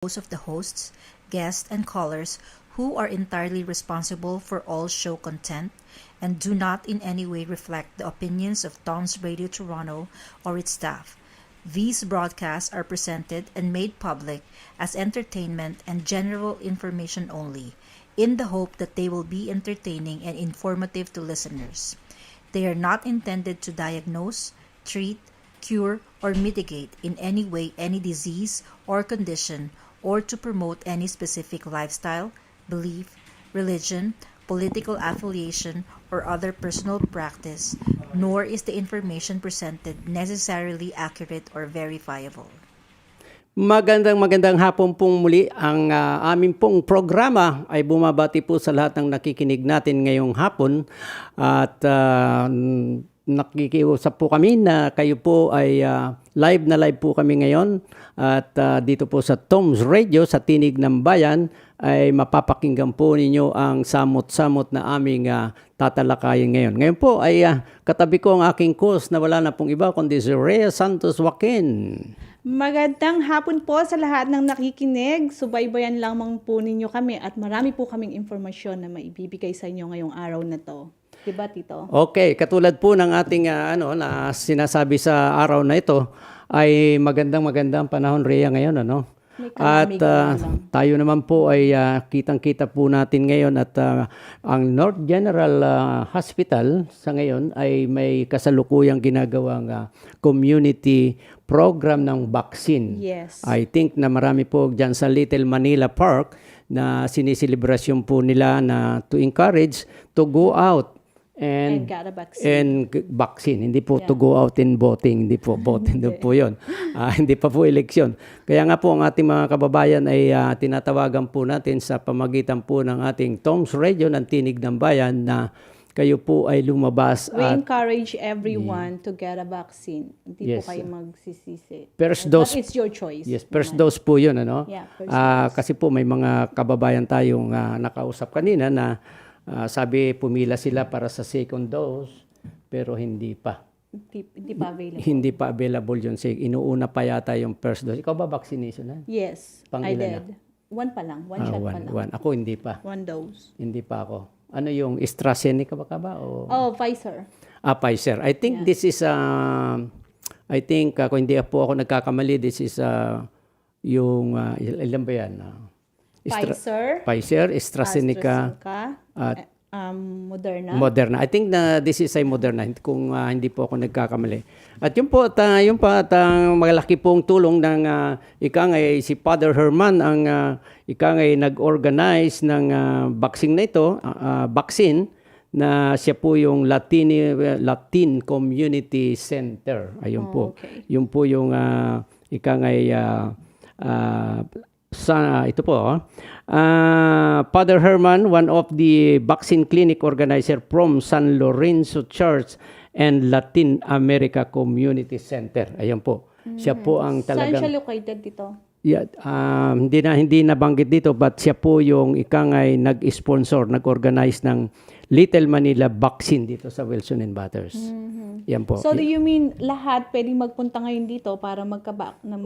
those of the hosts, guests, and callers who are entirely responsible for all show content and do not in any way reflect the opinions of Tom's Radio Toronto or its staff. These broadcasts are presented and made public as entertainment and general information only, in the hope that they will be entertaining and informative to listeners. They are not intended to diagnose, treat, cure, or mitigate in any way any disease or condition or to promote any specific lifestyle, belief, religion, political affiliation, or other personal practice, nor is the information presented necessarily accurate or verifiable. Magandang hapon pong muli. Ang aming pong programa ay bumabati po sa lahat ng nakikinig natin ngayong hapon at nakikiusap po kami na kayo po ay live na live po kami ngayon at dito po sa Tom's Radio sa Tinig ng Bayan ay mapapakinggan po ninyo ang samot-samot na aming tatalakayin ngayon. Ngayon po ay katabi ko ang aking host na wala na pong iba kundi si Rhea Santos Joaquin. Magandang hapon po sa lahat ng nakikinig. Subaybayan lamang po ninyo kami at marami po kaming informasyon na maibibigay sa inyo ngayong araw na to. Diba, Tito? Okay, katulad po ng ating na sinasabi sa araw na ito ay magandang panahon, Rhea, ngayon, ano? At tayo naman po ay kitang-kita po natin ngayon at ang North General Hospital sa ngayon ay may kasalukuyang ginagawang community program ng vaccine. Yes. I think na marami po dyan sa Little Manila Park na siniselebrasyon po nila na to encourage to go out and get a vaccine. Vaccine. Hindi po to go out in voting. Hindi po voting doon po yun. Hindi pa po eleksyon. Kaya nga po ang ating mga kababayan ay tinatawagan po natin sa pamagitan po ng ating Tom's Radio ng Tinig ng Bayan na kayo po ay lumabas. We encourage everyone to get a vaccine. Hindi po kayo magsisisi. First dose. But it's your choice. Yes, first dose po yun. Ano? Yeah, first dose. Kasi po may mga kababayan tayong nakausap kanina na sabi pumila sila para sa second dose pero hindi pa. Hindi pa available. Hindi pa available yun. Inuuna pa yata yung first dose. Ikaw ba vaccination na? Yes, I did. One pa lang. One shot pa lang. One. Ako hindi pa. One dose. Hindi pa ako. Ano yung AstraZeneca ba ka ba? O? Pfizer. Pfizer. I think this is I think kung hindi po ako nagkakamali, this is yung ilan ba yan? Pfizer, AstraZeneca, at Moderna. I think na this is ay Moderna kung hindi po ako nagkakamali. At yun po at malaki pong tulong ng si Father Herman ang nag-organize ng vaccine na ito, vaccine na siya po yung Latin Community Center. Ayun po. Okay. Yun po yung ito po. Father Herman, one of the vaccine clinic organizer from San Lorenzo Church and Latin America Community Center. Ayan po. Siya po ang talagang... Saan siya located dito? Yeah, hindi nabanggit dito but siya po yung nag-sponsor, nag-organize ng Little Manila vaccine dito sa Wilson and Butters. Yan po. So do you mean lahat pwedeng magpunta ngayon dito para magka-vaccine?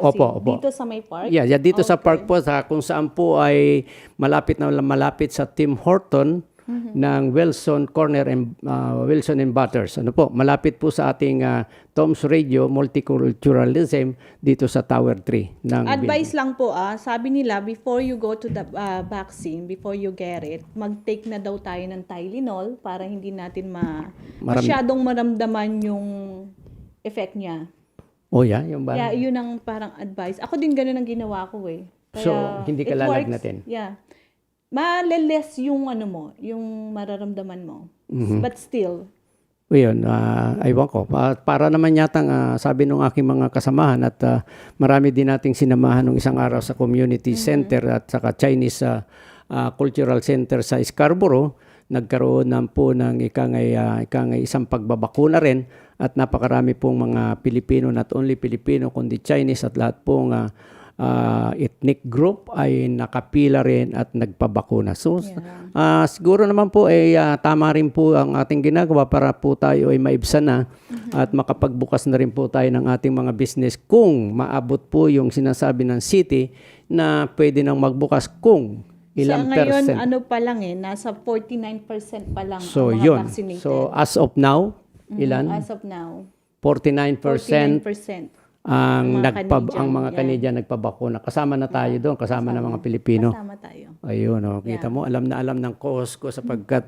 Opo. Dito sa may park? Yeah, dito sa park po kung saan po ay malapit sa Tim Horton ng Wilson Corner and Wilson and Butters. Ano po? Malapit po sa ating Tom's Radio Multiculturalism dito sa Tower 3 ng Advice lang po sabi nila before you go to the vaccine, before you get it, mag-take na daw tayo ng Tylenol para hindi natin masyadong maramdaman yung effect niya. Oh yeah, yung ba? Yeah, yun ang parang advice. Ako din ganun ang ginawa ko eh. Kaya so hindi ka lalagnatin. Yeah. Maleles yung yung mararamdaman mo. But still. Ayun, aywan ko. Para naman yatang sabi ng aking mga kasamahan at marami din nating sinamahan ng isang araw sa community center at saka Chinese cultural center sa Scarborough. Nagkaroon po ng isang pagbabakuna rin at napakarami pong mga Pilipino, not only Pilipino kundi Chinese at lahat pong ethnic group ay nakapila rin at nagpabakuna. So, siguro naman po ay tama rin po ang ating ginagawa para po tayo ay maibsan na at makapagbukas na rin po tayo ng ating mga business kung maabot po yung sinasabi ng city na pwede nang magbukas kung ilang Sa ngayon, percent. ano pa lang nasa 49% pa lang So, ang mga yun. vaccinated. So, as of now, ilan? As of now, 49% 49%. ang Mga Canadian, mga yan. Canadian nagpabakuna. Kasama na tayo doon, kasama na mga Pilipino. Kasama tayo. Ayun, kita mo, alam na alam ng cause ko sapagkat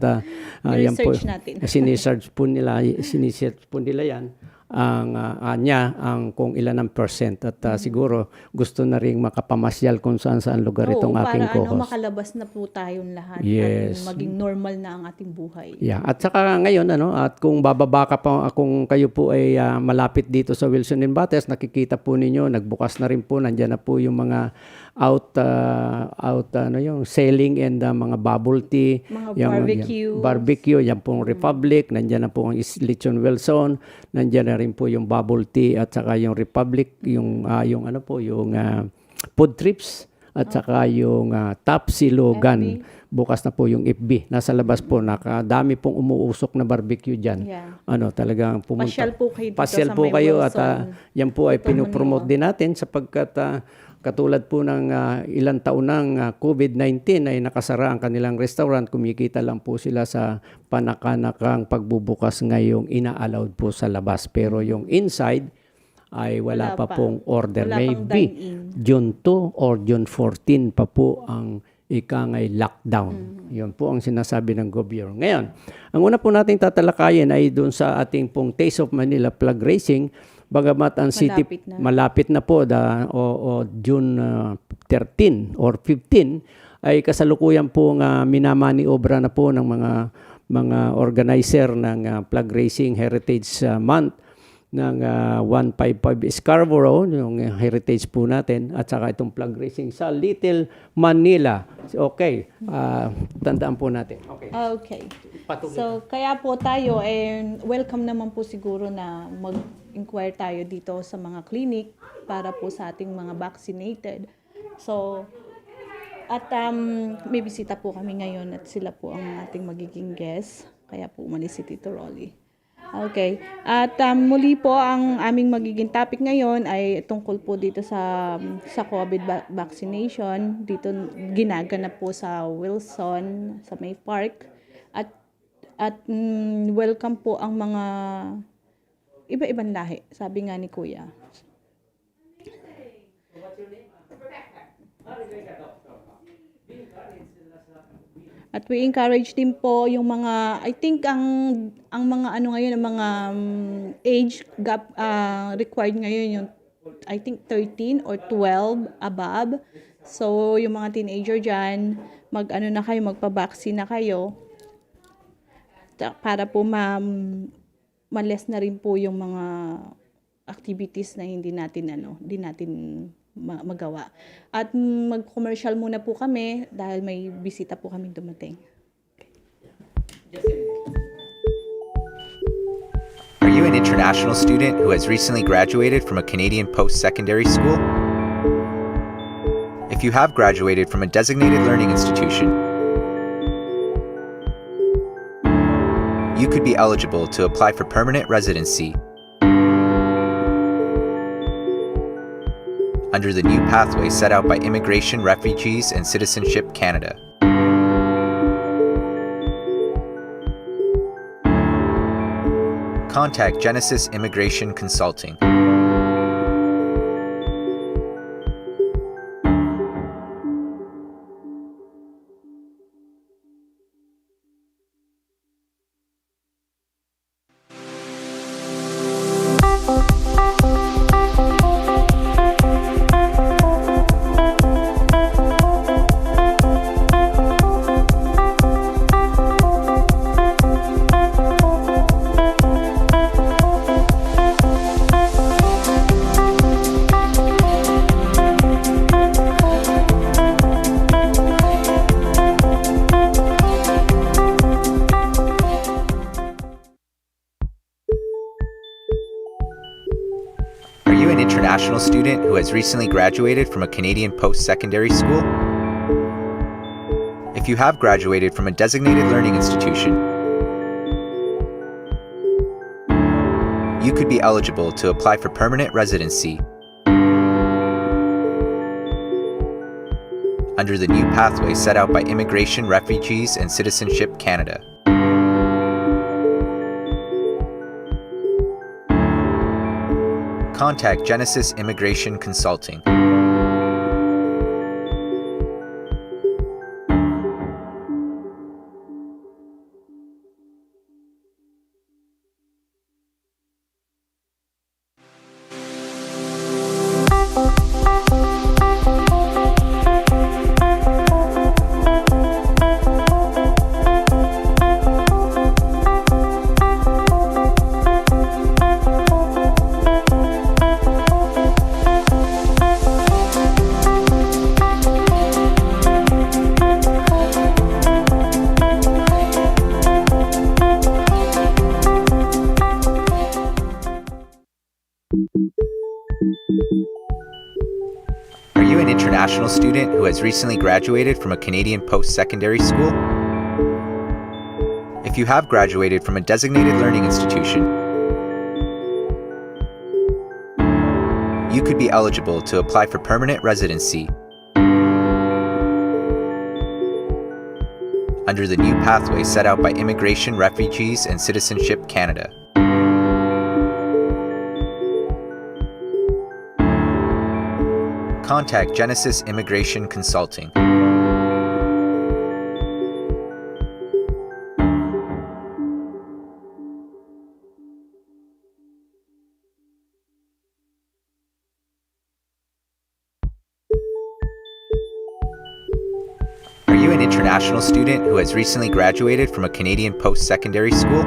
yan po, Research natin. sinisearch po nila yan ang kung ilan ang percent at siguro gusto na ring makapamasyal kung saan lugar itong aking para co-host. makalabas na po tayong lahat Yes. at maging normal na ang ating buhay. Yeah, at saka ngayon at kung bababa ka pa, kung kayo po ay malapit dito sa Wilson and Bates, nakikita po ninyo nagbukas na rin po, nandiyan na po yung mga yung selling and mga bubble tea, Mga yung barbecue, yan pong Republic, nandiyan na po ang Lechon Wilson, nandiyan na rin po yung bubble tea at saka yung Republic, yung food trips at saka yung Tapsilogan. Bukas na po yung FB. Nasa labas po, nakadami pong umuusok na barbecue dyan. Yeah. Talagang pumunta. Pasyal po kayo dito Pasyal sa po may kayo Wilson. at yan po ay Dito, pinupromote din natin sapagkat katulad po ng ilang taon ng COVID-19 ay nakasara ang kanilang restaurant, kumikita lang po sila sa panakanakang pagbubukas ngayong ina-allowed po sa labas. Pero yung inside ay wala pa pong order. Wala pang Maybe dine-in. June 2 or June 14 pa po ang ikangay lockdown. Yun po ang sinasabi ng gobyerno. Ngayon, ang una po nating tatalakayin ay doon sa ating pong Taste of Manila flag raising. Bagamat ang city malapit na po June 13 or 15 ay kasalukuyan po minamaniobra na po ng mga organizer ng flag raising Heritage Month ng 155 Scarborough, yung heritage po natin, at saka itong flag raising sa Little Manila. Okay, tandaan po natin. Okay. So, kaya po tayo, welcome naman po siguro na mag-inquire tayo dito sa mga clinic para po sa ating mga vaccinated. So, at may bisita po kami ngayon at sila po ang ating magiging guest. Kaya po umalis si Tito Rolly. Okay. At muli po ang aming magiging topic ngayon ay tungkol po dito sa COVID vaccination. Dito ginaganap po sa Wilson, sa May Park. At welcome po ang mga iba-ibang lahi, sabi nga ni Kuya. At we encourage din po yung mga, I think ang mga ngayon, ang mga age gap required ngayon yung I think 13 or 12 above. So yung mga teenager dyan, na kayo, magpa-vaccine na kayo para po ma-less na rin po yung mga activities na hindi natin magawa. At mag-commercial muna po kami dahil may bisita po kami dumating. Are you an international student who has recently graduated from a Canadian post-secondary school? If you have graduated from a designated learning institution, you could be eligible to apply for permanent residency under the new pathway set out by Immigration, Refugees, and Citizenship Canada. Contact Genesis Immigration Consulting. Are you an international student who has recently graduated from a Canadian post-secondary school? If you have graduated from a designated learning institution, you could be eligible to apply for permanent residency under the new pathway set out by Immigration, Refugees, and Citizenship Canada. Contact Genesis Immigration Consulting. Are you an international student who has recently graduated from a Canadian post-secondary school? If you have graduated from a designated learning institution, you could be eligible to apply for permanent residency under the new pathway set out by Immigration, Refugees, and Citizenship Canada. Contact Genesis Immigration Consulting. Are you an international student who has recently graduated from a Canadian post-secondary school?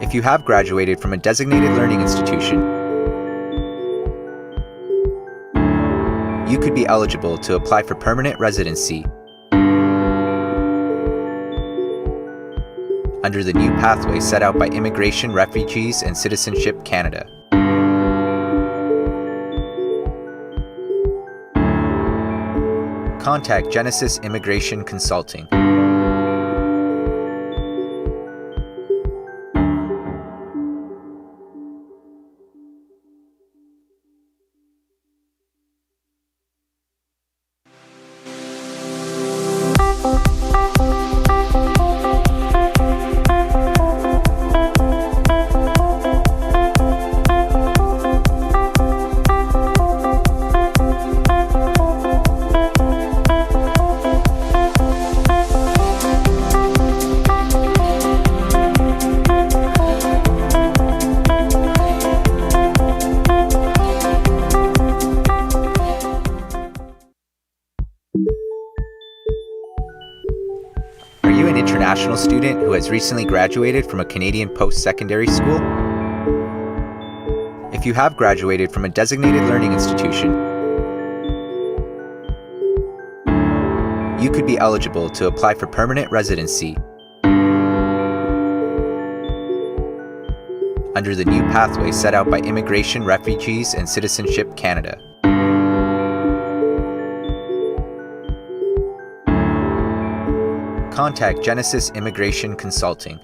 If you have graduated from a designated learning institution, you could be eligible to apply for permanent residency under the new pathway set out by Immigration, Refugees, and Citizenship Canada. Contact Genesis Immigration Consulting. Are you an international student who has recently graduated from a Canadian post-secondary school? If you have graduated from a designated learning institution, you could be eligible to apply for permanent residency under the new pathway set out by Immigration, Refugees, and Citizenship Canada. Contact Genesis Immigration Consulting.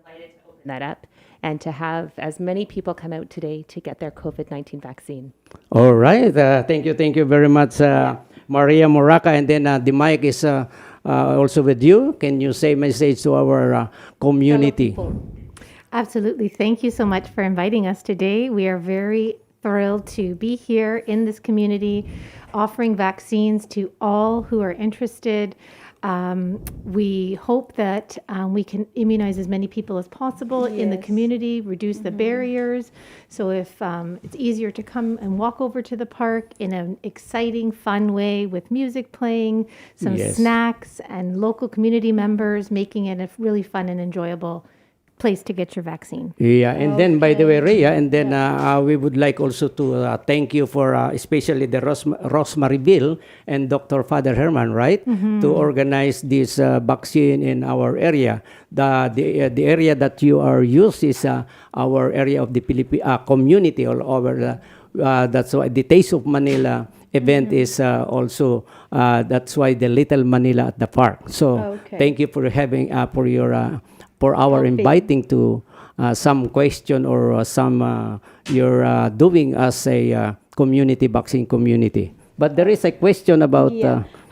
delighted to open that up and to have as many people come out today to get their COVID-19 vaccine. All right. Thank you very much, Maria Moraca. And then the mic is also with you. Can you say message to our community? People. Absolutely. Thank you so much for inviting us today. We are very thrilled to be here in this community, offering vaccines to all who are interested. We hope that we can immunize as many people as possible in the community, reduce the barriers. So if it's easier to come and walk over to the park in an exciting, fun way with music playing, some Yes. snacks, and local community members, making it a really fun and enjoyable place to get your vaccine. Yeah, and then by the way, Rhea, and then we would like also to thank you for especially the Rosemary Bill and Dr. Father Herman, right, to organize this vaccine in our area. The area that you are used is our area of the community all over. That's why the Taste of Manila event is also that's why the Little Manila at the park. So thank you for having for our inviting to some question or some you're doing as a community vaccine community. But there is a question about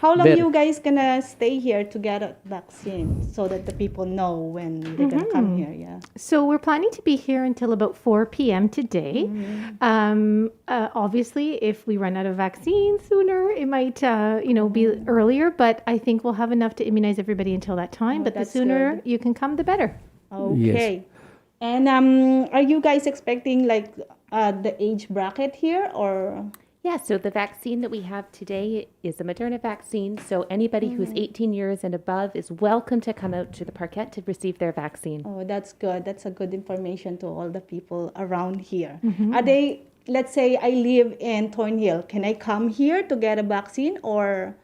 How long you guys gonna stay here to get a vaccine so that the people know when they're gonna come here? Yeah. So we're planning to be here until about 4 p.m. today. Obviously, if we run out of vaccine sooner, it might be earlier. But I think we'll have enough to immunize everybody until that time. But the that's sooner good. you can come, the better. Okay. And are you guys expecting like the age bracket here or? Yeah, so the vaccine that we have today is a Moderna vaccine. So anybody who's 18 years and above is welcome to come out to the parquet to receive their vaccine. Oh, that's good. That's a good information to all the people around here. Are they? Let's say I live in Thornhill. Can I come here to get a vaccine or?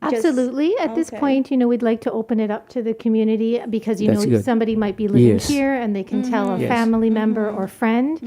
Absolutely. At this point, we'd like to open it up to the community because, That's good. somebody might be living Yes. here and they can tell a Yes. family member or friend.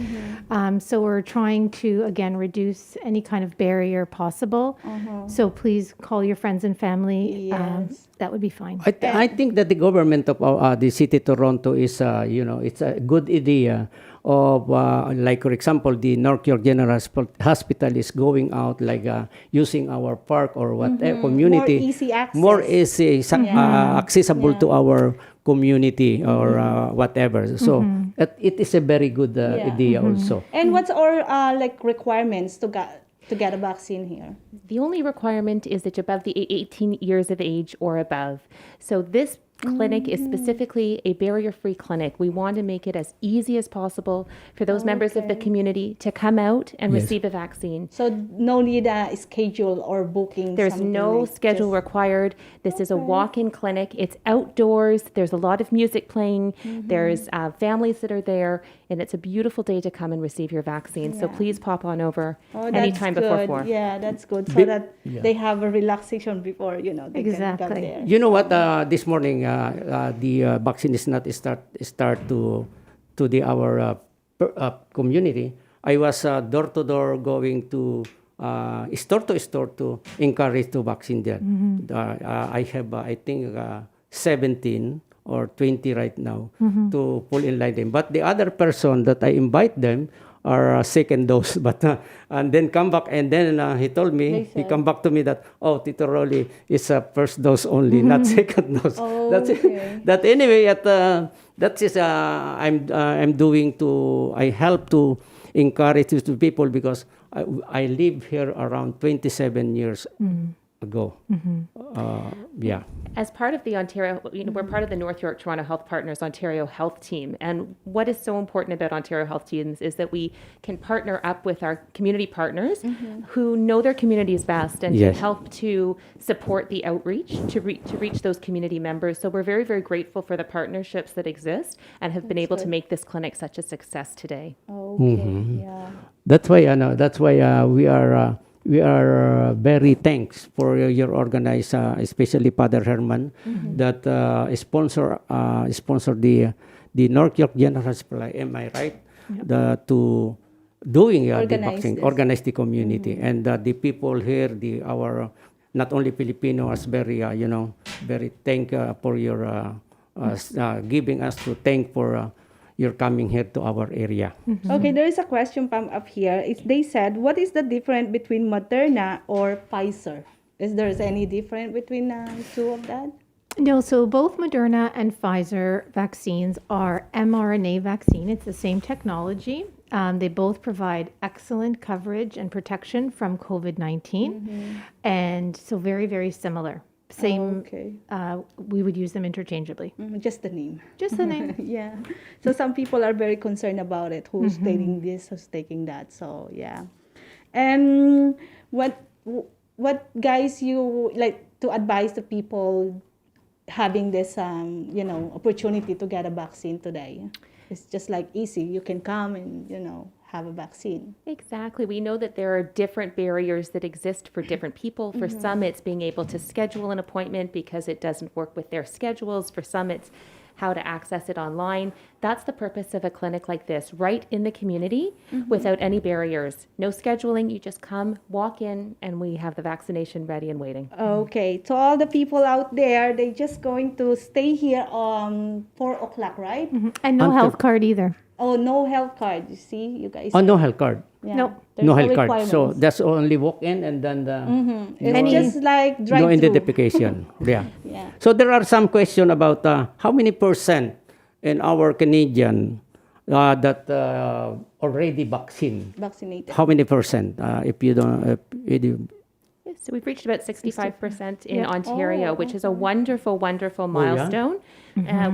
So we're trying to, again, reduce any kind of barrier possible. So please call your friends and family. Yes. That would be fine. I think that the government of the city Toronto is, it's a good idea of, like, for example, the North York General Hospital is going out, like, using our park or whatever community. More easy access. More easy, accessible to our community or whatever. So it is a very good idea also. And what's our like requirements to get a vaccine here? The only requirement is that you're above the 18 years of age or above. So this clinic is specifically a barrier-free clinic. We want to make it as easy as possible for those members of the community to come out and receive a vaccine. So no need a schedule or booking. There's something no like schedule just- required. This is a walk-in clinic. It's outdoors. There's a lot of music playing. There's families that are there, and it's a beautiful day to come and receive your vaccine. So please pop on over Oh, that's anytime before good. 4. Yeah, that's good. So that they have a relaxation before, they can Exactly. come there. You know what? This morning, the vaccine is not start to our community. I was door to door going to store to encourage to vaccine there. I have I think 17 or 20 right now to pull in line them. But the other person that I invite them are second dose, but and then come back and then he told me he come back to me that Tito Rolly is a first dose only, not second dose. That's it. That anyway that is I'm doing to I help to encourage to people because I live here around 27 years ago. Yeah. As part of the Ontario, we're part of the North York Toronto Health Partners Ontario Health Team. And what is so important about Ontario Health Teams is that we can partner up with our community partners who know their communities best and Yes. to help to support the outreach to reach those community members. So we're very, very grateful for the partnerships that exist and have been able to make this clinic such a success today. Okay, yeah. That's why we are very thanks for your organize, especially Father Herman, that sponsor the North York General Hospital. Am I right? To doing the Organize vaccine, this. organize the community, and the people here, our not only Filipino, as very very thank for your giving us to thank for your coming here to our area. Okay, there is a question up here. They said, what is the difference between Moderna or Pfizer? Is there any difference between two of that? No, so both Moderna and Pfizer vaccines are mRNA vaccine. It's the same technology. They both provide excellent coverage and protection from COVID-19. And so very, very similar. Same, Okay. we would use them interchangeably. Just the name. Just the name. Yeah. So some people are very concerned about it. Who's taking this, who's taking that. So yeah. And what guys you like to advise the people having this opportunity to get a vaccine today? It's just like easy. You can come and have a vaccine. Exactly. We know that there are different barriers that exist for different people. For some, it's being able to schedule an appointment because it doesn't work with their schedules. For some, it's how to access it online. That's the purpose of a clinic like this, right in the community without any barriers. No scheduling. You just come, walk in, and we have the vaccination ready and waiting. Okay. To all the people out there, they just going to stay here 4 o'clock, right? And no health card either. Oh, no health card. You see, you guys. Oh, no health card. Yeah. Nope. There's No health card. So requirements. that's only walk in and then the It's just like no drive-through. identification. Yeah. Yeah. So there are some question about how many percent in our Canadian that already Vaccinated. How many percent? If you don't, if you, Yes, so we've reached about 65% in Yeah. Ontario, which is a wonderful, wonderful milestone.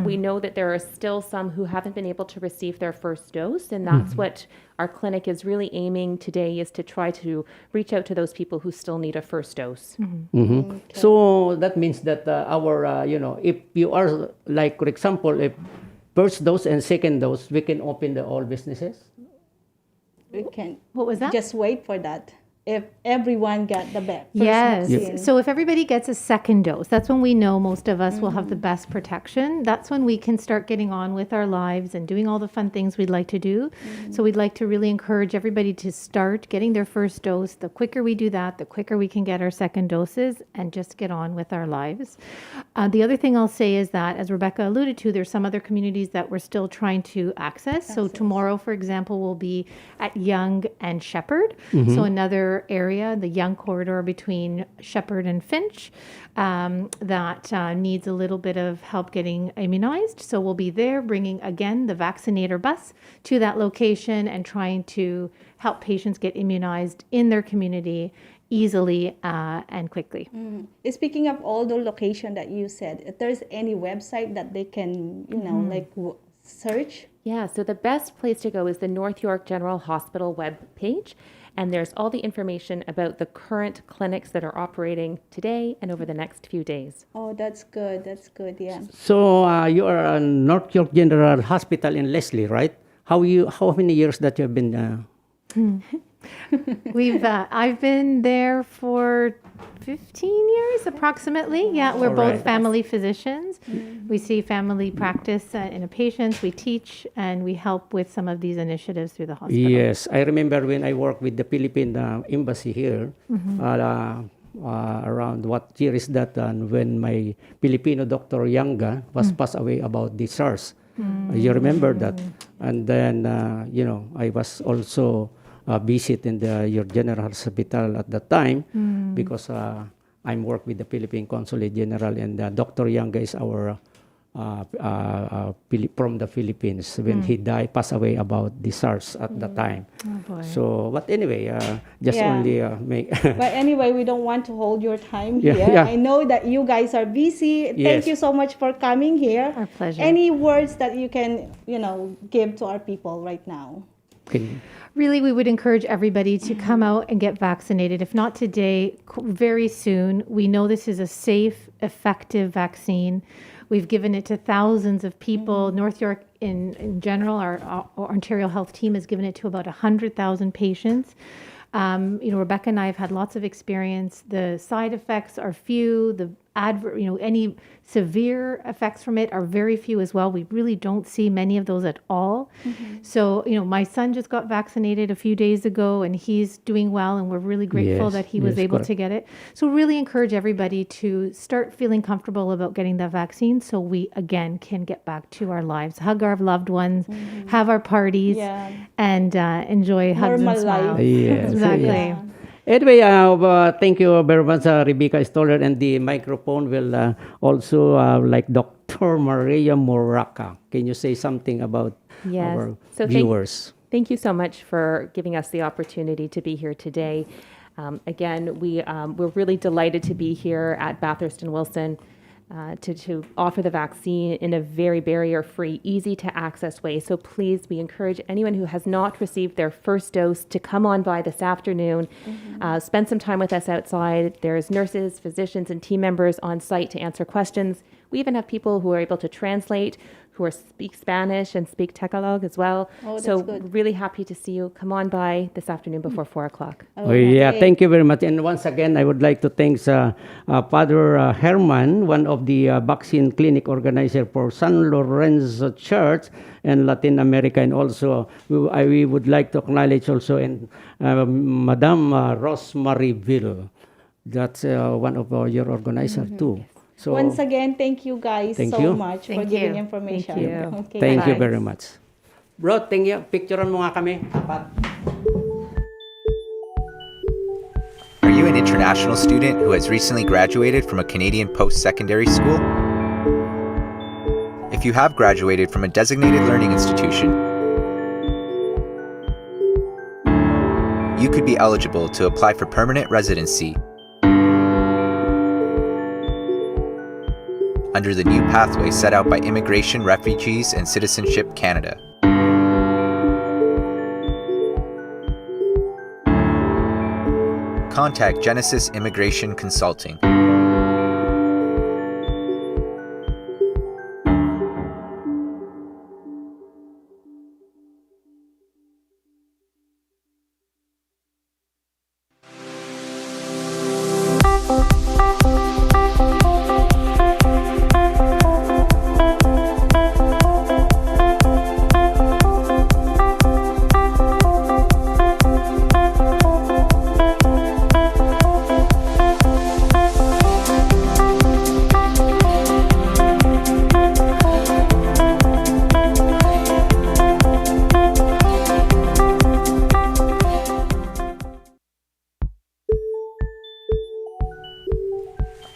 We know that there are still some who haven't been able to receive their first dose, and that's what our clinic is really aiming today, is to try to reach out to those people who still need a first dose. So that means that our, if you are like, for example, if first dose and second dose, we can open all businesses. We can What was that? just wait for that. If everyone got the first Yes. vaccine. So if everybody gets a second dose, that's when we know most of us will have the best protection. That's when we can start getting on with our lives and doing all the fun things we'd like to do. So we'd like to really encourage everybody to start getting their first dose. The quicker we do that, the quicker we can get our second doses and just get on with our lives. The other thing I'll say is that, as Rebecca alluded to, there's some other communities that we're still trying to access. So tomorrow, for example, will be at Yonge and Shepherd. So another area, the Yonge corridor between Shepherd and Finch, that needs a little bit of help getting immunized. So we'll be there bringing, again, the vaccinator bus to that location and trying to help patients get immunized in their community easily and quickly. Speaking of all the location that you said, if there's any website that they can, search? Yeah, so the best place to go is the North York General Hospital webpage. And there's all the information about the current clinics that are operating today and over the next few days. Oh, that's good. That's good. Yeah. So you are a North York General Hospital in Leslie, right? How many years that you have been? I've been there for 15 years approximately. Yeah, we're both family physicians. We see family practice in a patient. We teach and we help with some of these initiatives through the hospital. Yes, I remember when I worked with the Philippine embassy here. Around what year is that? When my Filipino doctor Yanga was passed away about the SARS. You remember that? And then I was also visit in your general hospital at that time because I'm work with the Philippine Consulate General, and Dr. Yanga is our from the Philippines when he passed away about the SARS at the time. Oh boy. So, but anyway, only make. But anyway, we don't want to hold your time Yeah, here. yeah. I know that you guys are busy. Yes. Thank you so much for coming here. Our pleasure. Any words that you can, give to our people right now? Really, we would encourage everybody to come out and get vaccinated. If not today, very soon. We know this is a safe, effective vaccine. We've given it to thousands of people. North York, in general, our Ontario Health team has given it to about 100,000 patients. Rebecca and I have had lots of experience. The side effects are few. any severe effects from it are very few as well. We really don't see many of those at all. So, my son just got vaccinated a few days ago and he's doing well, and we're really grateful Yes, that he was yes, able correct. to get it. So really encourage everybody to start feeling comfortable about getting the vaccine so we again can get back to our lives, hug our loved ones, have our parties, Yeah. and enjoy hugs and Normal smiles. life. Yes, Exactly. Yeah. Anyway, thank you very much, Rebecca Stoller, and the microphone will also like Dr. Maria Moraca. Can you say something about Yes. our So viewers? Thank you so much for giving us the opportunity to be here today. Again, we're really delighted to be here at Bathurst and Wilson to offer the vaccine in a very barrier-free, easy-to-access way. So please, we encourage anyone who has not received their first dose to come on by this afternoon, spend some time with us outside. There's nurses, physicians, and team members on site to answer questions. We even have people who are able to translate, who speak Spanish and speak Tagalog as well. Oh, that's so good. really happy to see you. Come on by this afternoon before 4 o'clock. Oh, yeah, thank you very much. And once again, I would like to thank Father Herman, one of the vaccine clinic organizer for San Lorenzo Church and Latin America. And also, we would like to acknowledge also and Madame Rosemary Ville. That's one of your organizers too. So Once again, thank you guys Thank so you. much for Thank giving you. information. Thank you. Okay. thank you Bye. very much. Bro, thank you. Picturean mo nga kami. Apat. Are you an international student who has recently graduated from a Canadian post-secondary school? If you have graduated from a designated learning institution, you could be eligible to apply for permanent residency under the new pathway set out by Immigration, Refugees, and Citizenship Canada. Contact Genesis Immigration Consulting.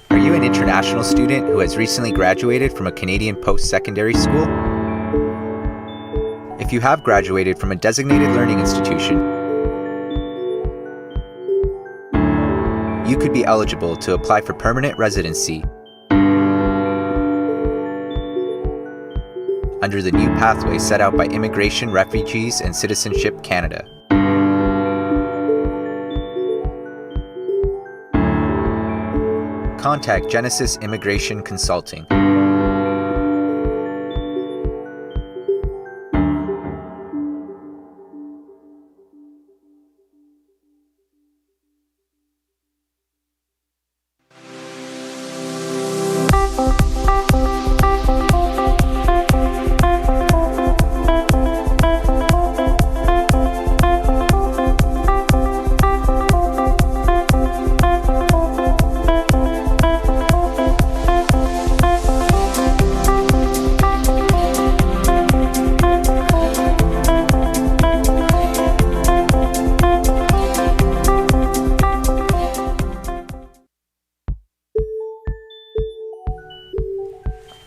Are you an international student who has recently graduated from a Canadian post-secondary school? If you have graduated from a designated learning institution, you could be eligible to apply for permanent residency under the new pathway set out by Immigration, Refugees, and Citizenship Canada. Contact Genesis Immigration Consulting.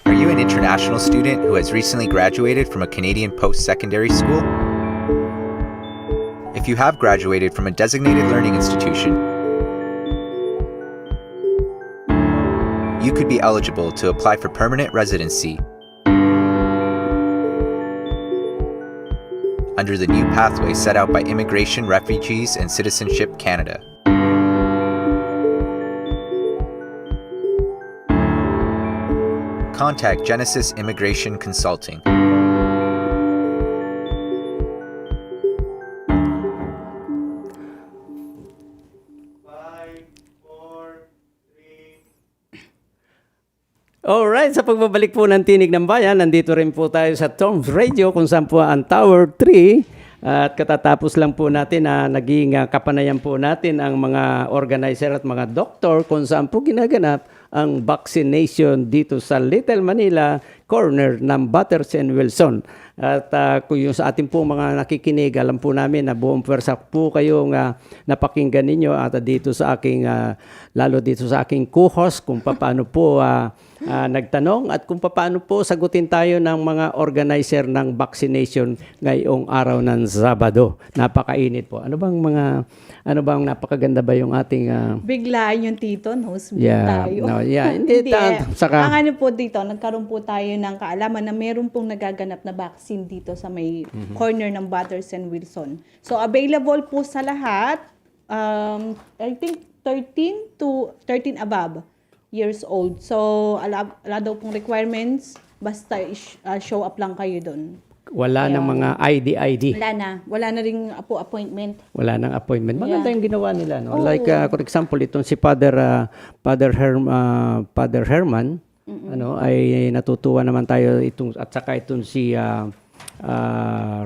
Are you an international student who has recently graduated from a Canadian post-secondary school? If you have graduated from a designated learning institution, you could be eligible to apply for permanent residency under the new pathway set out by Immigration, Refugees, and Citizenship Canada. Contact Genesis Immigration Consulting. Alright, sa pagbabalik po ng Tinig ng Bayan, nandito rin po tayo sa Tom's Radio kung saan po ang Tower 3. At katatapos lang po natin na naging kapanayan po natin ang mga organizer at mga doktor kung saan po ginaganap ang vaccination dito sa Little Manila, corner ng Butters and Wilson. At kung yung sa ating po mga nakikinig, alam po namin na buong pwersa po kayong napakinggan ninyo at dito sa aking, lalo dito sa aking co-host kung paano po nagtanong at kung paano po sagutin tayo ng mga organizer ng vaccination ngayong araw ng Sabado. Napakainit po. Ano bang napakaganda ba yung ating Biglaan yung tito, no? tayo. Hindi Ang ano po dito, nagkaroon po tayo ng kaalaman na meron pong nagaganap na vaccine dito sa may corner ng Butters and Wilson. So, available po sa lahat, I think 13 above years old. So, ala daw pong requirements, basta show up lang kayo doon. Wala nang mga ID. Wala na ring appointment. Wala nang appointment. Maganda yung ginawa nila, no? Like for example, itong si Father Herman, ay natutuwa naman tayo at saka itong si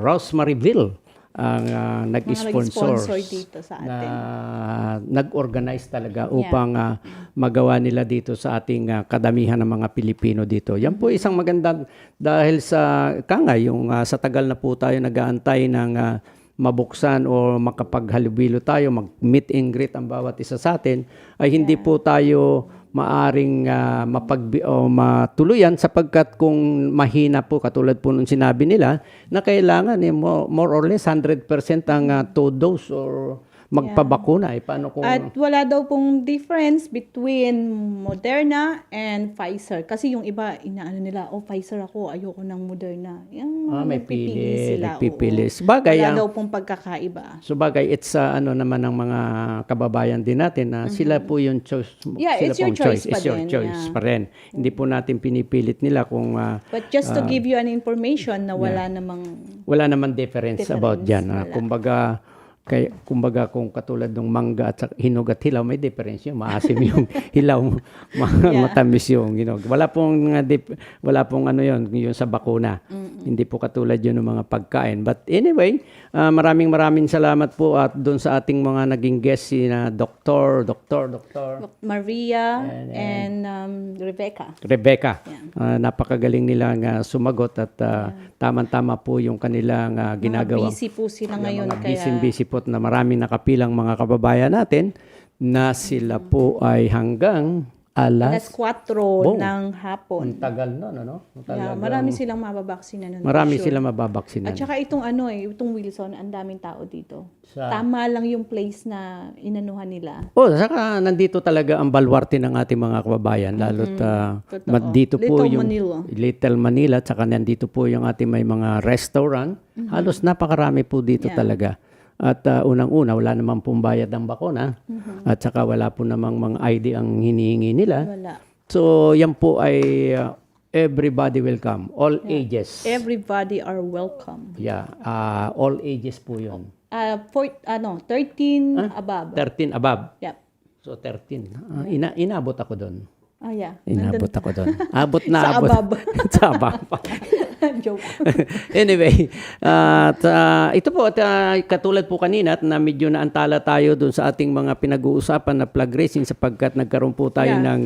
Rosemariville ang nag-sponsor dito sa atin. Nag-organize talaga upang magawa nila dito sa ating kadamihan ng mga Pilipino dito. Yan po isang maganda dahil sa yung sa tagal na po tayo nag-aantay ng mabuksan o makapaghalubilo tayo, mag-meet and greet ang bawat isa sa atin, ay hindi po tayo maaring matuluyan sapagkat kung mahina po, katulad po nung sinabi nila, na kailangan more or less 100% ang 2 dose or magpabakuna. Paano kung... At wala daw pong difference between Moderna and Pfizer. Kasi yung iba, inaano nila, Pfizer ako, ayoko ng Moderna. May sila. pipili. Sabagay, wala daw pong pagkakaiba. Sabagay, it's naman ng mga kababayan din natin na sila po yung choice. Yeah, sila it's your choice pa It's your din, choice pa rin. Hindi po natin pinipilit nila kung... But just to give you an information na wala namang difference about dyan. Kumbaga kung katulad ng mangga at hinog at hilaw, may difference yun. Maasim yung hilaw, matamis yung hinog. Wala pong yun sa bakuna. Hindi po katulad yun ng mga pagkain. But anyway, maraming salamat po at doon sa ating mga naging guest si Dr. Maria and Rebecca. Napakagaling nilang sumagot at tama-tama po yung kanilang ginagawa. Busy po sila ngayon. Busy po na maraming nakapilang mga kababayan natin na sila po ay hanggang alas 4 ng hapon. Ang tagal nun, ano? Marami silang mababaksinan nun. Silang mababaksinan. At saka itong Wilson, ang daming tao dito. Tama lang yung place na inanuhan nila. Saka nandito talaga ang baluarte ng ating mga kababayan. Lalo't dito po Little Manila. Saka nandito po yung ating may mga restaurant. Halos napakarami po dito talaga. At unang-una, wala namang pumbayad ng bakuna. At saka wala po namang mga ID ang hinihingi nila. Wala. So, yan po ay everybody welcome. All ages. Everybody are welcome. Yeah. All ages po yun. 13 above. 13 above. Yep. So, 13. Inabot ako doon. Yeah. Inabot ako doon. Abot na Sa abot. above. Sa above. Joke. Anyway, ito po, katulad po kanina na medyo naantala tayo doon sa ating mga pinag-uusapan na flag raising sapagkat nagkaroon po tayo ng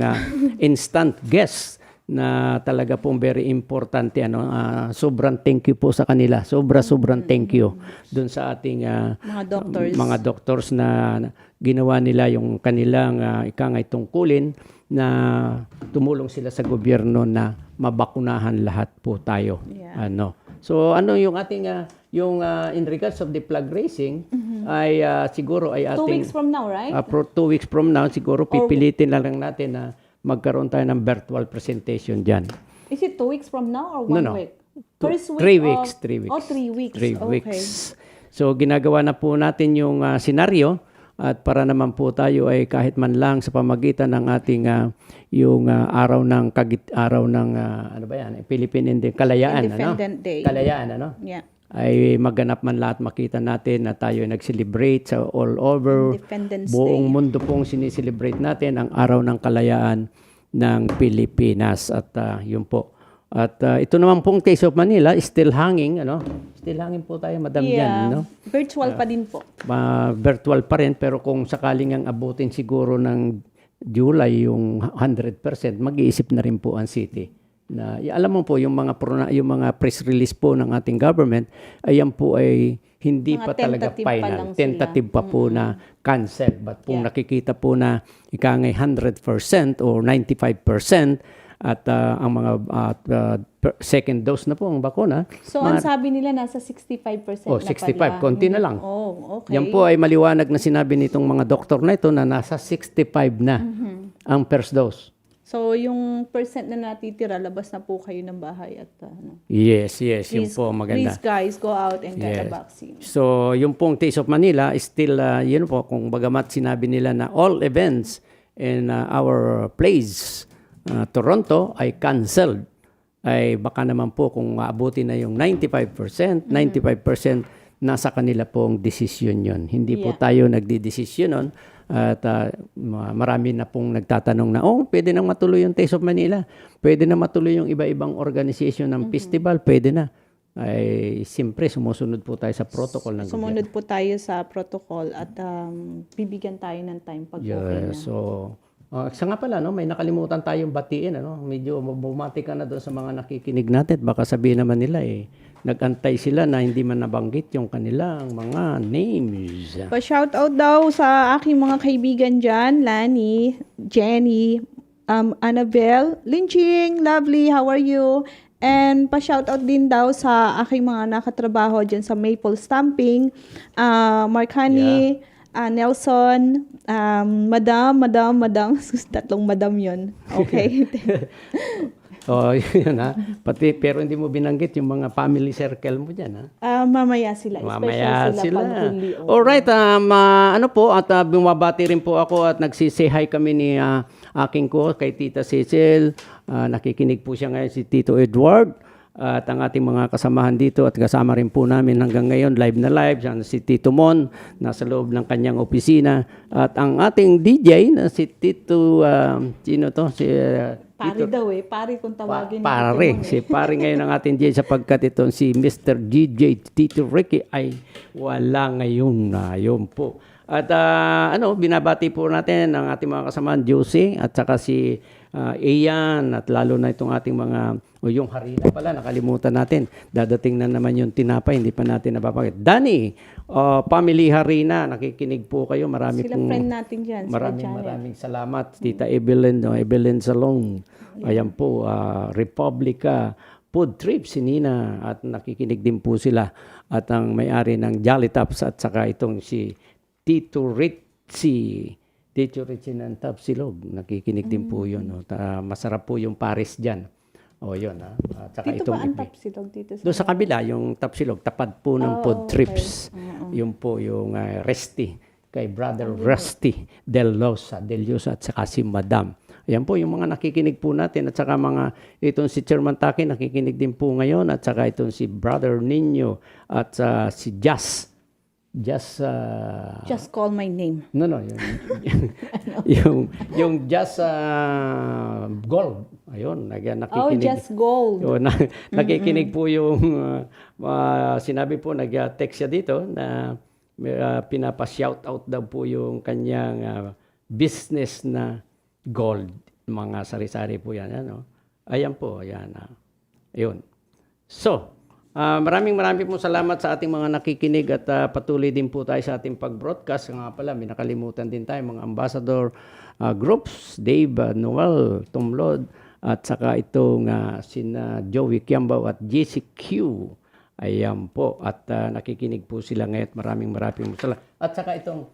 instant guest na talaga pong very importante. Sobrang thank you po sa kanila. Sobrang thank you doon sa ating mga doctors na ginawa nila yung kanilang ikangay tungkulin na tumulong sila sa gobyerno na mabakunahan lahat po tayo. Yeah. So yung ating in regards of the flag raising ay siguro ay ating 2 weeks from now, right? 2 weeks from now siguro pipilitin lang natin na magkaroon tayo ng virtual presentation diyan. Is it 2 weeks from now or 1 week? First week 3 weeks. 3 weeks. 3 weeks. 3 weeks. So ginagawa na po natin yung senaryo. At para naman po tayo ay kahit man lang sa pamagitan ng ating yung araw ng Philippine Independent Day. Kalayaan, Yeah. Ay maganap man lahat, makita natin na tayo nag-celebrate sa all over. Independence Buong Day. mundo pong sineselebrate natin ang araw ng kalayaan ng Pilipinas. At yun po. At ito naman pong Taste of Manila is still hanging, Still hanging po tayo, Madam Jan, Virtual pa din po. Virtual pa rin, pero kung sakaling ang abutin siguro ng July yung 100%, mag-iisip na rin po ang city. Na alam mo po yung mga press release po ng ating government, ayan po ay hindi Mga pa talaga tentative pa lang final, sila. tentative pa po na cancel. But kung nakikita po na ika ngay 100% or 95%, at ang mga second dose na po ang bakuna. So, ang sabi nila nasa 65% na 65, pala. konti na lang. Oh, okay. Yan po ay maliwanag na sinabi nitong mga doktor na ito na nasa 65 na ang first dose. So, yung percent na natitira, labas na po kayo ng bahay at Yes, yun po maganda. Please guys, go out and get a Yes. vaccine. So, yung pong Taste of Manila is still, yun po, kung bagamat sinabi nila na all events in our place, Toronto ay canceled, ay baka naman po kung maabuti na yung 95%, 95% nasa kanila pong desisyon yun. Hindi po tayo nagdidesisyon nun. At marami na pong nagtatanong na, pwede nang matuloy yung Taste of Manila. Pwede na matuloy yung iba-ibang organization ng festival. Pwede na. Ay siyempre sumusunod po tayo sa protocol ng Sumunod po tayo sa protocol at bibigyan tayo ng time pag okay na. So, isa nga pala, may nakalimutan tayong batiin. Medyo bumati ka na doon sa mga nakikinig natin. Baka sabihin naman nila, nag-antay sila na hindi man nabanggit yung kanilang mga names. Pa-shoutout daw sa aking mga kaibigan dyan, Lani, Jenny, Annabelle, Linching, lovely, how are you? And pa-shoutout din daw sa aking mga nakatrabaho dyan sa Maple Stamping, Marcani, Nelson, Madam, tatlong madam yun. Okay. Yun Pati, pero hindi mo binanggit yung mga family circle mo dyan, Mamaya sila. Mamaya Special sila. panghuli. Alright, at bumabati rin po ako at nagsisay hi kami ni aking ko kay Tita Cecil. Nakikinig po siya ngayon si Tito Edward. At ang ating mga kasamahan dito at kasama rin po namin hanggang ngayon, live na live, si Tito Mon, nasa loob ng kanyang opisina. At ang ating DJ na si Tito, Pare daw pare kung tawagin. si pare ngayon ang ating DJ sapagkat itong si Mr. DJ Tito Ricky ay wala ngayon. Yun po. At binabati po natin ang ating mga kasamahan, Josie, at saka si Ian, at lalo na itong ating mga, yung harina pala, nakalimutan natin. Dadating na naman yung tinapay, hindi pa natin napapakit. Danny, Family Harina, nakikinig po kayo. Marami Sila pong, friend natin dyan. maraming salamat. Tita Evelyn, Evelyn Salong. Ayan po, Republica, Food Trip, si Nina, at nakikinig din po sila. At ang may-ari ng Jolly Tops at saka itong si Tito Ritzy ng Tapsilog. Nakikinig din po yun. Masarap po yung Paris dyan. Yun. At saka Dito ba ang iba. Tapsilog dito? Doon sa kabila, yung Tapsilog, tapad po ng Food Trips. Yun po yung Resty, kay Brother Rusty Del Llosa at saka si Madam. Ayan po yung mga nakikinig po natin at saka itong si Chairman Taki nakikinig din po ngayon at saka itong si Brother Nino at si Just call my name. No, yung Just Gold. Ayun, nakikinig. Just Gold. Nakikinig po yung sinabi po, nag-text siya dito na pinapa-shoutout daw po yung kanyang business na gold. Mga sari-sari po yan. Ayan po. Ayun. So, maraming pong salamat sa ating mga nakikinig at patuloy din po tayo sa ating pag-broadcast. Nga pala, may nakalimutan din tayo mga ambassador groups, Dave, Noel, Tomlod, at saka itong sina Joey Kiambao at JCQ. Ayan po. At nakikinig po sila ngayon. Maraming salamat. At saka itong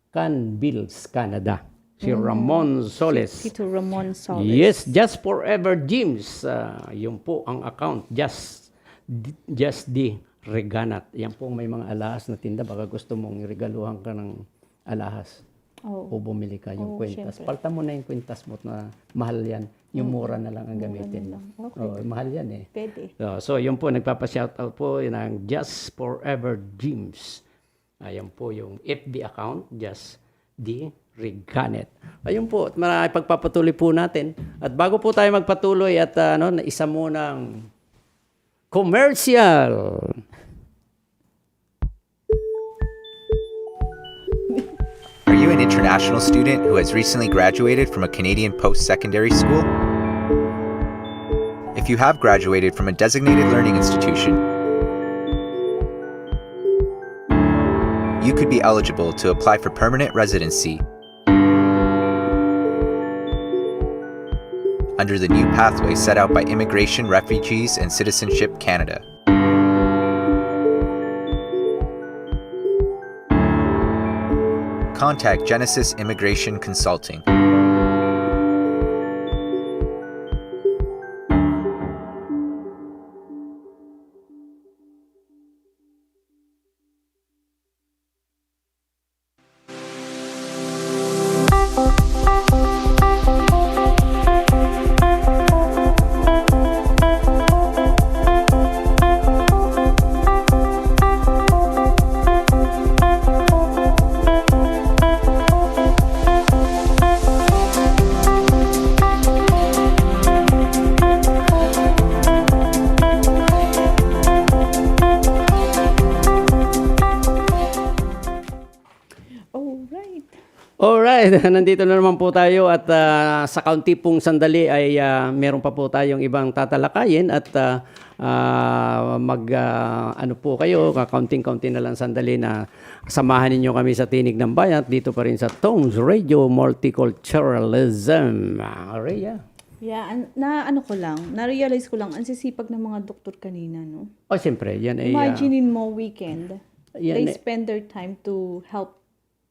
Can Bills Canada. Si Ramon Soles. Tito Ramon Soles. Yes, Just Forever Gyms. Yun po ang account. Just the Reganat. Yan po may mga alahas na tinda. Baka gusto mong iregaluhan ka ng alahas. O bumili ka yung kwintas. Syempre. Palta mo na yung kwintas mo na mahal yan. Yung mura na lang ang gamitin. Okay. Mahal yan Pwede. So yun po, nagpapa-shoutout po ng Just Forever Gyms. Ayan po yung FB account, Just the Reganet. Ayun po, at pagpapatuloy po natin. At bago po tayo magpatuloy at isa munang commercial. Are you an international student who has recently graduated from a Canadian post-secondary school? If you have graduated from a designated learning institution, you could be eligible to apply for permanent residency under the new pathway set out by Immigration, Refugees, and Citizenship Canada. Contact Genesis Immigration Consulting. Alright, nandito na naman po tayo at sa kaunti pong sandali ay meron pa po tayong ibang tatalakayin at ano po kayo, kakaunting-kaunti na lang sandali na samahan ninyo kami sa Tinig ng Bayan dito pa rin sa Tones Radio Multiculturalism. Rhea? Yeah, na-realize ko lang, ang sisipag ng mga doktor kanina, no? Oh, siyempre, yan ay... Imaginein mo weekend, yan they spend their time to help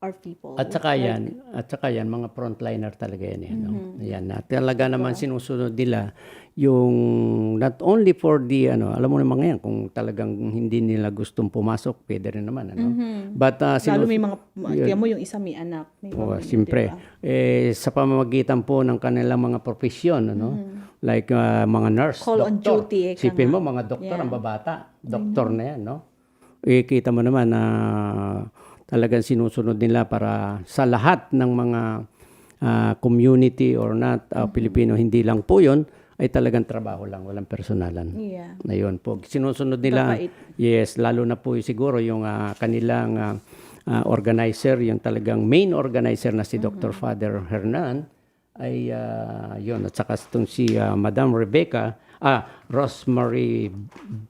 our people. At saka yan, mga frontliner talaga yan. No? Yan, na talaga naman sinusunod nila yung not only for the, alam mo naman ngayon, kung talagang hindi nila gustong pumasok, pwede rin naman. But, lalo may mga, kaya mo yung isa may anak. May siyempre. Diba? Sa pamamagitan po ng kanilang mga profesyon, like mga nurse, Call on doktor. duty. Sipin mo, mga doktor, ang babata. Doktor na yan, no? Kita mo naman na talagang sinusunod nila para sa lahat ng mga community or not Pilipino, hindi lang po yun, ay talagang trabaho lang, walang personalan. Yeah. Ayun po. Sinusunod nila, yes, lalo na po siguro yung kanilang organizer, yung talagang main organizer na si Dr. Father Hernan, ay yun. At saka itong si Madam Rebecca, Rosemary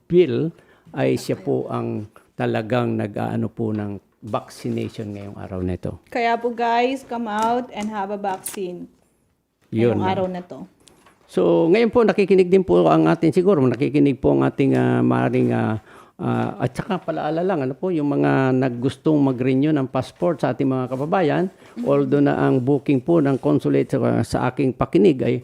Bill, ay siya po ang talagang nag-aano po ng vaccination ngayong araw na ito. Kaya po guys, come out and have a vaccine ngayong araw na to. So ngayon po nakikinig din po ang ating nakikinig po ang ating maaaring at saka palaala lang yung mga naggustong mag-renew ng passport sa ating mga kababayan, although na ang booking po ng consulate sa aking pakinig ay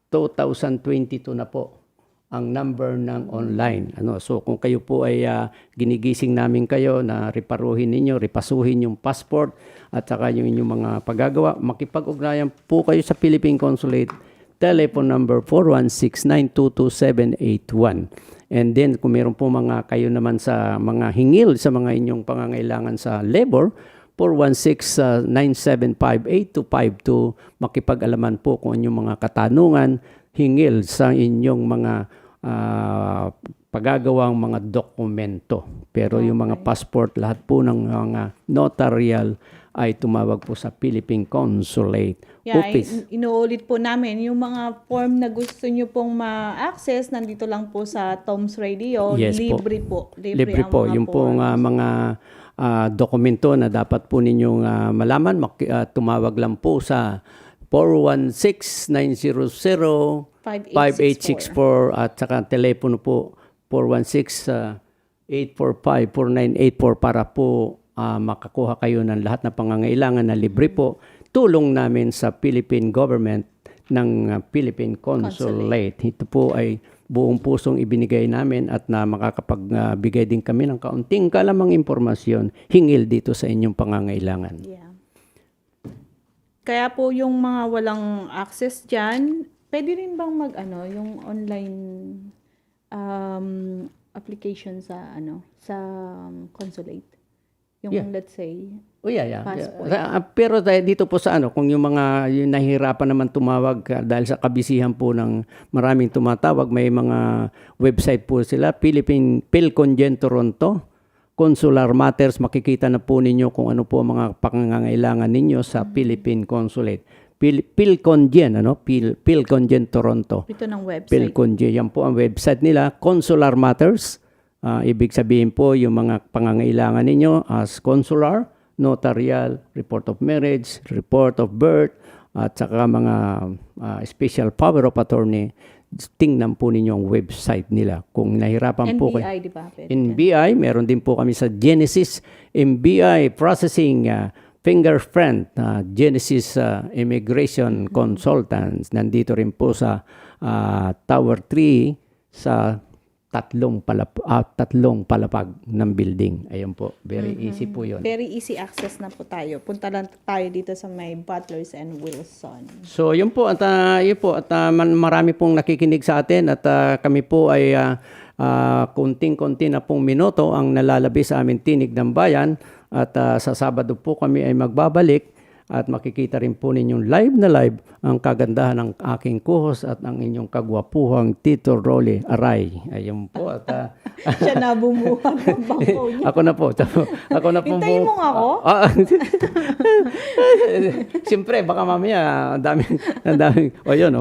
2022 na po ang number ng online. So kung kayo po ay ginigising namin kayo na repasuhin yung passport at saka yung inyong mga paggagawa, makipag-ugnayan po kayo sa Philippine Consulate, telephone number 416-922-781. And then kung meron po kayo naman sa mga hingil sa mga inyong pangangailangan sa labor, 416-975-8252, makipag-alaman po kung inyong mga katanungan, hingil sa inyong mga pagagawang mga dokumento. Pero yung mga passport, lahat po ng mga notarial ay tumawag po sa Philippine Consulate Office. Inuulit po namin yung mga form na gusto nyo pong ma-access, nandito lang po sa Toms Radio. Yes, libre po. Libre po. Yung pong mga dokumento na dapat po ninyong malaman, tumawag lang po sa 416-900-5864 at saka telepono po 416-845-4984 para po makakuha kayo ng lahat na pangangailangan na libre po. Tulong namin sa Philippine Government ng Philippine Consulate. Ito po ay buong pusong ibinigay namin at na makakapagbigay din kami ng kaunting kalamang impormasyon hingil dito sa inyong pangangailangan. Yeah. Kaya po yung mga walang access dyan, pwede rin bang yung online application sa consulate? Yung let's say, Oh, yeah. Passport. Pero dito po sa kung yung mga yung nahihirapan naman tumawag dahil sa kabisihan po ng maraming tumatawag, may mga website po sila, Philippine PhilCongen Toronto, Consular Matters, makikita na po ninyo kung ano po ang mga pangangailangan ninyo sa Philippine Consulate. PhilCongen, PhilCongen Toronto. Ito ng website. PhilCongen, yan po ang website nila, Consular Matters. Ibig sabihin po yung mga pangangailangan ninyo as consular, notarial, report of marriage, report of birth, at saka mga special power of attorney. Tingnan po ninyo ang website nila. Kung nahirapan po kayo. NBI, di ba? NBI, meron din po kami sa Genesis MBI Processing Fingerprint, Genesis Immigration Consultants. Nandito rin po sa Tower 3 sa tatlong palapag ng building. Ayun po, very easy po yun. Very easy access na po tayo. Punta lang tayo dito sa may Butlers and Wilson. So, yun po at marami pong nakikinig sa atin at kami po ay kunting-kunti na pong minuto ang nalalabi sa amin Tinig ng Bayan at sa Sabado po kami ay magbabalik at makikita rin po ninyong live na live ang kagandahan ng aking kuhos at ang inyong kagwapuhang Tito Rolly Aray. Ayun po at Siya na bumuhat ng bangko niya. ako na po. Ako na po. Hintayin mo nga ako? Siyempre, baka mamaya, ang daming,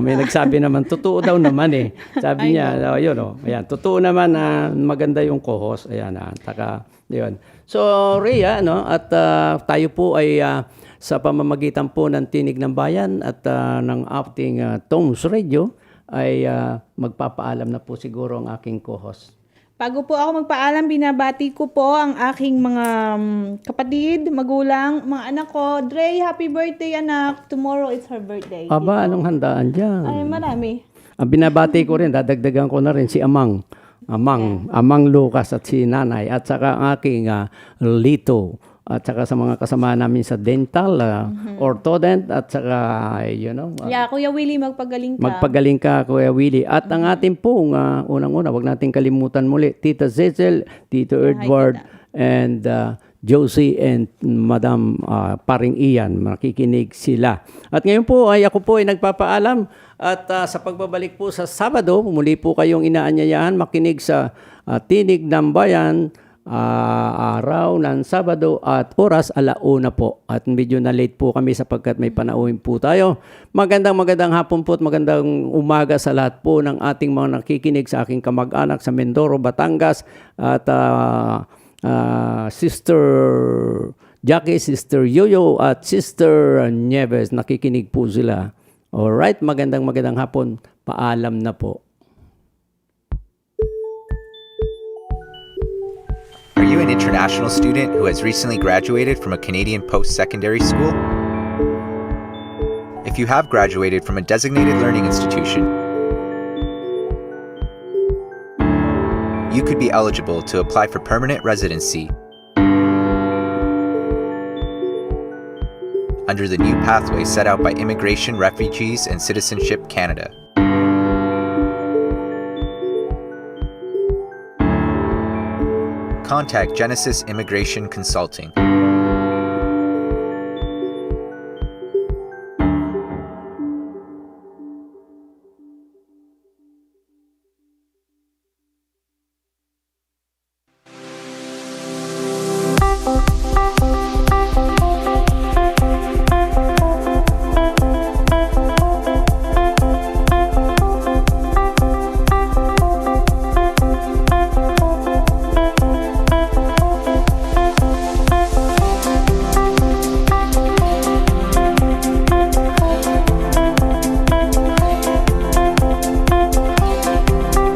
may nagsabi naman, totoo daw naman eh. Sabi niya, ayan, totoo naman na maganda yung co-host. Ayan, yun. So, Rhea, at tayo po ay sa pamamagitan po ng Tinig ng Bayan at ng ating Toms Radio ay magpapaalam na po siguro ang aking co-host. Bago po ako magpaalam, binabati ko po ang aking mga kapatid, magulang, mga anak ko. Dre, happy birthday anak. Tomorrow is her birthday. Aba, anong handaan dyan? Ay, marami. Ang binabati ko rin, dadagdagan ko na rin si Amang Lucas at si Nanay at saka ang aking Lito at saka sa mga kasama namin sa dental, orthodont at saka Kuya Willie, magpagaling ka. Magpagaling ka, Kuya Willie. At ang ating pong unang-una, wag natin kalimutan muli, Tita Zezel, Tito Edward, and Josie and Madam Paring Ian, makikinig sila. At ngayon po ay ako po ay nagpapaalam at sa pagbabalik po sa Sabado, muli po kayong inaanyayahan makinig sa Tinig ng Bayan, araw ng Sabado at oras 1:00 po. At medyo na late po kami sapagkat may panauhin po tayo. Magandang hapon po at magandang umaga sa lahat po ng ating mga nakikinig sa aking kamag-anak sa Mindoro, Batangas at Sister Jackie, Sister Yoyo at Sister Nieves. Nakikinig po sila. Alright, magandang hapon. Paalam na po. Are you an international student who has recently graduated from a Canadian post-secondary school? If you have graduated from a designated learning institution, you could be eligible to apply for permanent residency under the new pathway set out by Immigration, Refugees, and Citizenship Canada. Contact Genesis Immigration Consulting